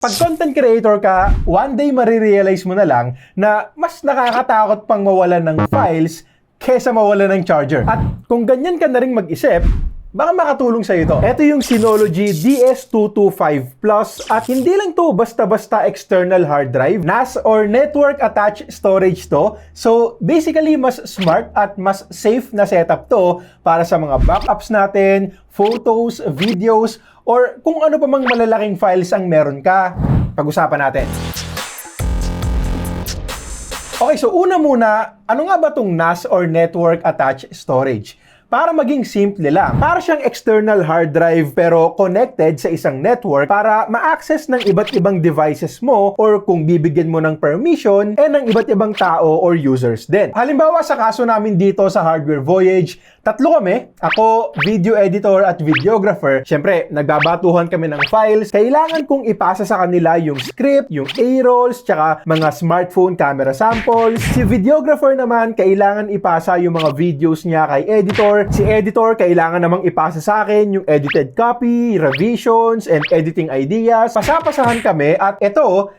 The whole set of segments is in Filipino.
Pag content creator ka, one day marirealize mo na lang na mas nakakatakot pang mawalan ng files kesa mawalan ng charger. At kung ganyan ka na rin mag-isip, baka makatulong sa ito. Ito yung Synology DS225 Plus at hindi lang to basta-basta external hard drive. NAS or Network Attached Storage to. So basically, mas smart at mas safe na setup to para sa mga backups natin, photos, videos, or kung ano pa mang malalaking files ang meron ka. Pag-usapan natin. Okay, so una muna, ano nga ba itong NAS or Network Attached Storage? Para maging simple lang, para siyang external hard drive pero connected sa isang network para ma-access ng iba't ibang devices mo or kung bibigyan mo ng permission, ng iba't ibang tao or users din. Halimbawa sa kaso namin dito sa Hardware Voyage, tatlo kami, ako, video editor at videographer. Siyempre, nagbabatuhan kami ng files. Kailangan kong ipasa sa kanila yung script, yung A-rolls, tsaka mga smartphone camera samples. Si videographer naman, kailangan ipasa yung mga videos niya kay editor. Si editor, kailangan namang ipasa sa akin yung edited copy, revisions, and editing ideas. Pasapasahan kami at ito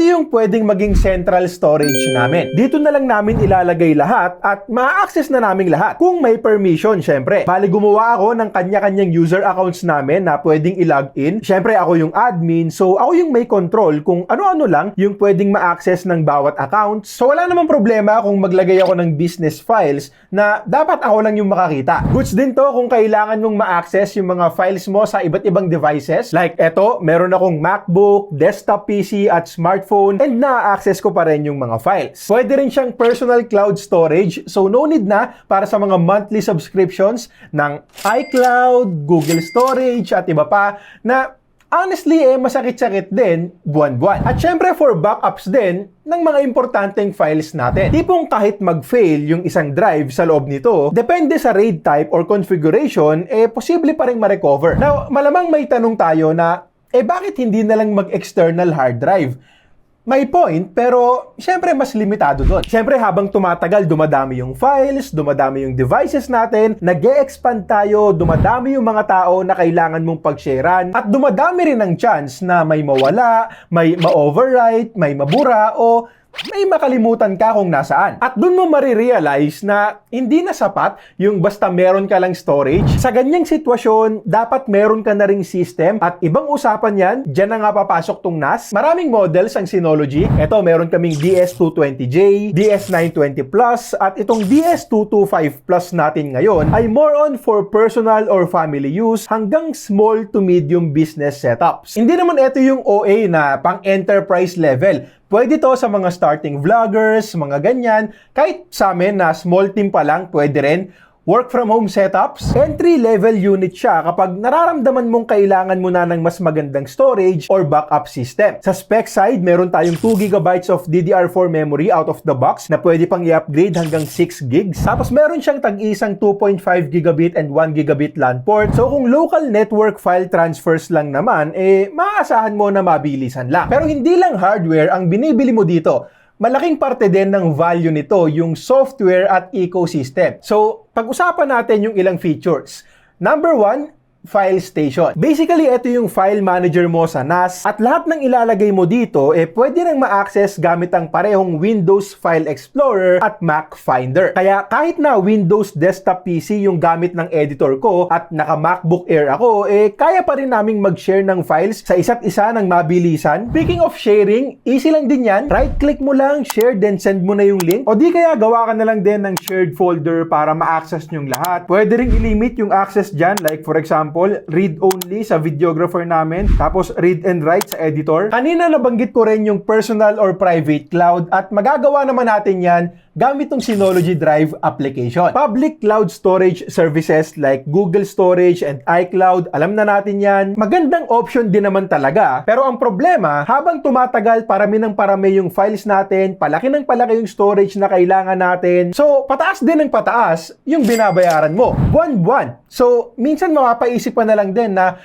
yung pwedeng maging central storage namin. Dito na lang namin ilalagay lahat at ma-access na namin lahat. Kung may permission, syempre. Bali, gumawa ako ng kanya-kanyang user accounts namin na pwedeng i-login. Syempre, ako yung admin, so ako yung may control kung ano-ano lang yung pwedeng ma-access ng bawat account. So, wala namang problema kung maglagay ako ng business files na dapat ako lang yung makakita. Goods din to kung kailangan mong ma-access yung mga files mo sa iba't ibang devices. Like, meron akong MacBook, desktop PC, at smartphone, and na-access ko pa rin yung mga files. Pwede rin siyang personal cloud storage, so no need na para sa mga monthly subscriptions ng iCloud, Google Storage, at iba pa na honestly, masakit-sakit din buwan-buwan. At syempre for backups din ng mga importanteng files natin. Tipong kahit mag-fail yung isang drive sa loob nito, depende sa RAID type or configuration, posible pa rin ma-recover. Now, malamang may tanong tayo na, bakit hindi na lang mag-external hard drive? May point, pero syempre mas limitado doon. Syempre habang tumatagal, dumadami yung files, dumadami yung devices natin, nag-e-expand tayo, dumadami yung mga tao na kailangan mong pag-sharean, at dumadami rin ang chance na may mawala, may ma-overwrite, may mabura, o may makalimutan ka kung nasaan. At dun mo marirealize na hindi na sapat yung basta meron ka lang storage. Sa ganyang sitwasyon, dapat meron ka na ring system at ibang usapan yan, dyan na nga papasok tong NAS. Maraming models ang Synology. Ito, meron kaming DS220J, DS920 Plus, at itong DS225 Plus natin ngayon ay more on for personal or family use hanggang small to medium business setups. Hindi naman ito yung OA na pang enterprise level. Pwede to sa mga starting vloggers, mga ganyan. Kahit sa amin na small team pa lang, pwede rin. Work from home setups, entry-level unit siya kapag nararamdaman mong kailangan mo na ng mas magandang storage or backup system. Sa spec side, meron tayong 2GB of DDR4 memory out of the box na pwede pang i-upgrade hanggang 6GB. Tapos meron siyang tag-isang 2.5GB and 1GB LAN port. So kung local network file transfers lang naman, maaasahan mo na mabilisan lang. Pero hindi lang hardware ang binibili mo dito. Malaking parte din ng value nito yung software at ecosystem. So, pag-usapan natin yung ilang features. Number 1, File Station. Basically, ito yung file manager mo sa NAS at lahat ng ilalagay mo dito pwede nang ma-access gamit ang parehong Windows File Explorer at Mac Finder. Kaya kahit na Windows Desktop PC yung gamit ng editor ko at naka MacBook Air ako, kaya pa rin naming mag-share ng files sa isa't isa ng mabilisan. Speaking of sharing, easy lang din yan. Right-click mo lang, share, then send mo na yung link. O di kaya gawa ka na lang din ng shared folder para ma-access nyong lahat. Pwede ring i-limit yung access dyan, like for example, read-only sa videographer namin, tapos read and write sa editor. Kanina nabanggit ko rin yung personal or private cloud at magagawa naman natin yan gamit ng Synology Drive application. Public cloud storage services like Google Storage and iCloud, alam na natin yan. Magandang option din naman talaga. Pero ang problema, habang tumatagal, parami ng parami yung files natin, palaki ng palaki yung storage na kailangan natin. So, pataas din ng pataas yung binabayaran mo. Buwan-buwan. So, minsan mapapaisip pa na lang din na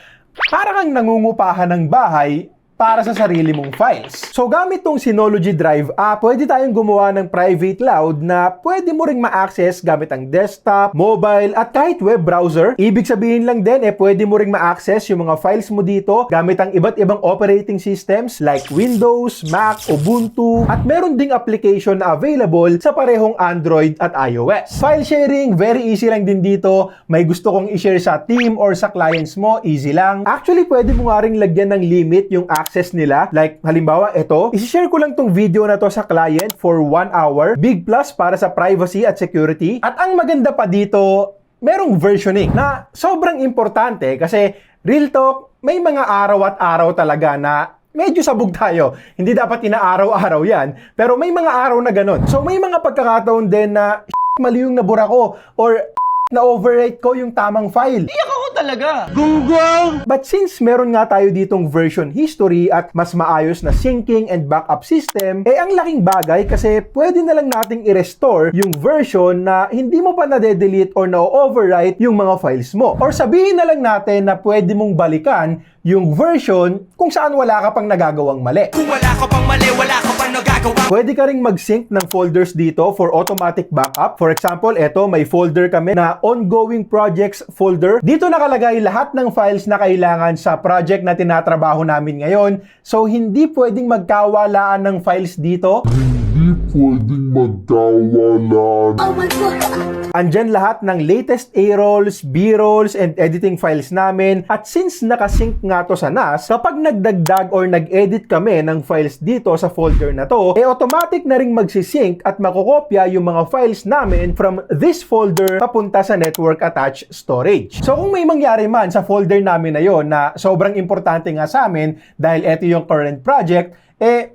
para kang nangungupahan ng bahay para sa sarili mong files. So gamit tong Synology Drive app, pwede tayong gumawa ng private cloud na pwede mo ring ma-access gamit ang desktop, mobile, at kahit web browser. Ibig sabihin lang din, pwede mo ring ma-access yung mga files mo dito gamit ang iba't ibang operating systems like Windows, Mac, Ubuntu, at meron ding application na available sa parehong Android at iOS. File sharing, very easy lang din dito. May gusto kong i-share sa team or sa clients mo, easy lang. Actually, pwede mo nga ring lagyan ng limit yung access nila. Like, halimbawa, ito, isi-share ko lang tong video na to sa client for 1 hour. Big plus para sa privacy at security. At ang maganda pa dito, merong versioning na sobrang importante kasi real talk, may mga araw at araw talaga na medyo sabog tayo. Hindi dapat inaaraw-araw yan. Pero may mga araw na ganun. So, may mga pagkakataon din na mali yung nabura ko or na-overwrite ko yung tamang file. Iyak ako talaga! Gunggong! But since meron nga tayo ditong version history at mas maayos na syncing and backup system, ang laking bagay kasi pwede na lang nating i-restore yung version na hindi mo pa nade-delete or na-overwrite yung mga files mo. Or sabihin na lang natin na pwede mong balikan yung version kung saan wala ka pang nagagawang mali. Kung wala ka pang mali, wala ka pang nagagawa. Pwede ka ring mag-sync ng folders dito for automatic backup. For example, eto may folder kami na ongoing projects folder. Dito nakalagay lahat ng files na kailangan sa project na tinatrabaho namin ngayon. So, hindi pwedeng magkawalaan ng files dito. Hindi pwedeng magkawalaan. Oh my God! Andyan lahat ng latest A-rolls, B-rolls, and editing files namin. At since nakasync nga to sa NAS, kapag nagdagdag or nag-edit kami ng files dito sa folder na to, automatic na ring magsisync at makokopya yung mga files namin from this folder papunta sa network attached storage. So kung may mangyari man sa folder namin na yon na sobrang importante nga sa amin dahil ito yung current project,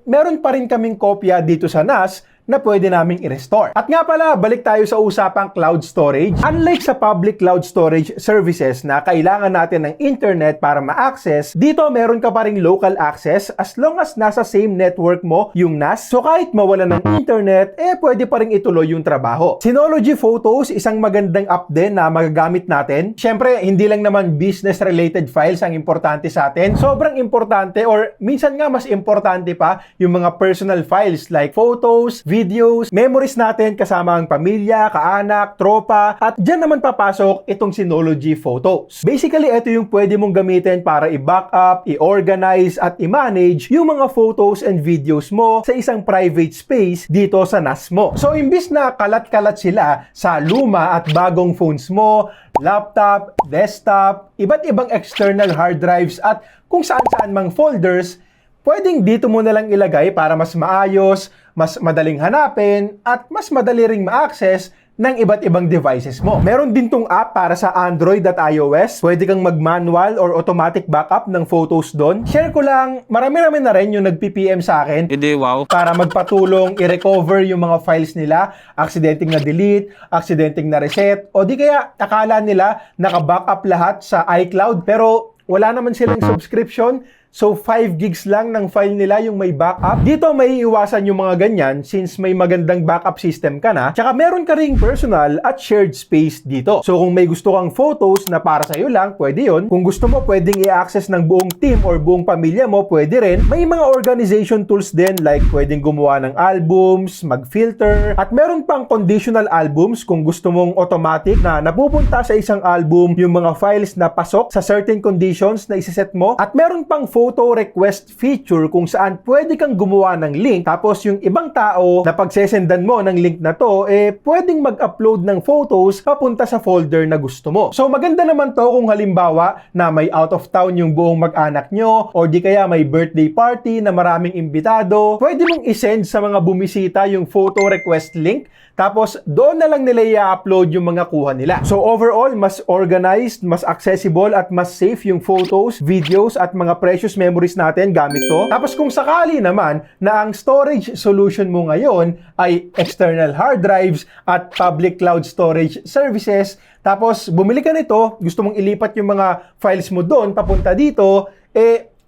meron pa rin kaming kopya dito sa NAS na pwede naming i-restore. At nga pala, balik tayo sa usapang cloud storage. Unlike sa public cloud storage services na kailangan natin ng internet para ma-access, dito meron ka pa ring local access as long as nasa same network mo yung NAS. So kahit mawala ng internet, pwede pa rin ituloy yung trabaho. Synology Photos, isang magandang app din na magagamit natin. Siyempre, hindi lang naman business-related files ang importante sa atin. Sobrang importante or minsan nga mas importante pa yung mga personal files like photos, videos, memories natin kasama ang pamilya, kaanak, tropa, at dyan naman papasok itong Synology Photos. Basically, ito yung pwede mong gamitin para i-backup, i-organize, at i-manage yung mga photos and videos mo sa isang private space dito sa NAS mo. So, imbis na kalat-kalat sila sa luma at bagong phones mo, laptop, desktop, iba't ibang external hard drives, at kung saan-saan mang folders, pwedeng dito mo na lang ilagay para mas maayos, mas madaling hanapin, at mas madali ring ma-access ng iba't ibang devices mo. Meron din tong app para sa Android at iOS. Pwede kang mag-manual or automatic backup ng photos doon. Share ko lang, marami-rami na rin yung nag-PPM sa akin. Hindi, wow. Para magpatulong i-recover yung mga files nila, aksidenteng na delete, aksidenteng na reset, o di kaya akala nila naka-backup lahat sa iCloud pero wala naman silang subscription. So, 5 gigs lang ng file nila yung may backup. Dito may iwasan yung mga ganyan since may magandang backup system ka na. Tsaka meron ka ring personal at shared space dito. So, kung may gusto kang photos na para sa'yo lang, pwede yun. Kung gusto mo, pwedeng i-access ng buong team or buong pamilya mo, pwede rin. May mga organization tools din like pwedeng gumawa ng albums, mag-filter, at meron pang conditional albums kung gusto mong automatic na napupunta sa isang album yung mga files na pasok sa certain conditions na isiset mo. At meron pang photo request feature kung saan pwede kang gumawa ng link tapos yung ibang tao na pagsesendan mo ng link na to pwedeng mag-upload ng photos papunta sa folder na gusto mo. So maganda naman to kung halimbawa na may out of town yung buong mag-anak nyo or di kaya may birthday party na maraming imbitado. Pwede mong isend sa mga bumisita yung photo request link tapos doon na lang nila i-upload yung mga kuha nila. So overall, mas organized, mas accessible at mas safe yung photos, videos at mga precious memories natin gamit to. Tapos kung sakali naman na ang storage solution mo ngayon ay external hard drives at public cloud storage services, tapos bumili ka nito, gusto mong ilipat yung mga files mo doon papunta dito,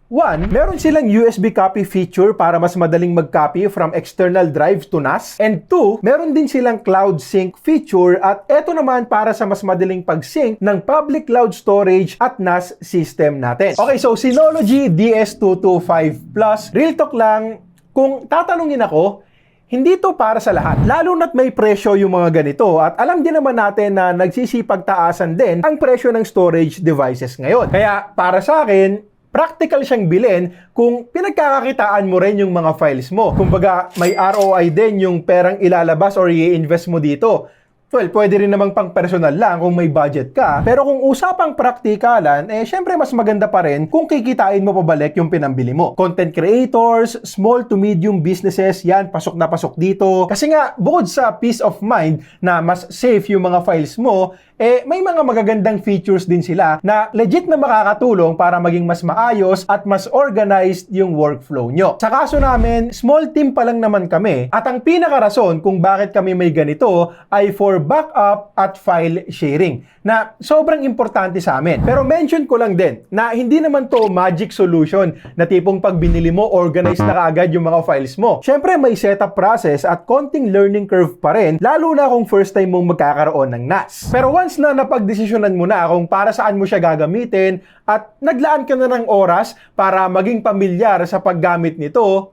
One, meron silang USB copy feature para mas madaling mag-copy from external drive to NAS. And two, meron din silang cloud sync feature at eto naman para sa mas madaling pag-sync ng public cloud storage at NAS system natin. Okay, so Synology DS225 Plus, real talk lang, kung tatanungin ako, hindi to para sa lahat. Lalo na't may presyo yung mga ganito at alam din naman natin na nagsisipagtaasan din ang presyo ng storage devices ngayon. Kaya para sa akin, practical siyang bilhin kung pinagkakakitaan mo rin yung mga files mo. Kumbaga, may ROI din yung perang ilalabas or i-invest mo dito. Well, pwede rin namang pang personal lang kung may budget ka. Pero kung usapang praktikalan, syempre mas maganda pa rin kung kikitain mo pabalik yung pinambili mo. Content creators, small to medium businesses, yan, pasok na pasok dito. Kasi nga, bukod sa peace of mind na mas safe yung mga files mo, may mga magagandang features din sila na legit na makakatulong para maging mas maayos at mas organized yung workflow nyo. Sa kaso namin, small team pa lang naman kami at ang pinakarason kung bakit kami may ganito ay for backup at file sharing na sobrang importante sa amin. Pero mention ko lang din na hindi naman to magic solution na tipong pag binili mo, organize na kaagad yung mga files mo. Syempre may setup process at konting learning curve pa rin, lalo na kung first time mong magkakaroon ng NAS. Pero once na napagdesisyonan mo na kung para saan mo siya gagamitin at naglaan ka na ng oras para maging pamilyar sa paggamit nito,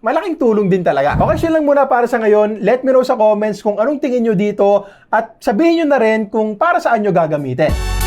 malaking tulong din talaga. Okay, siya lang muna para sa ngayon. Let me know sa comments kung anong tingin nyo dito at sabihin nyo na rin kung para saan nyo gagamitin.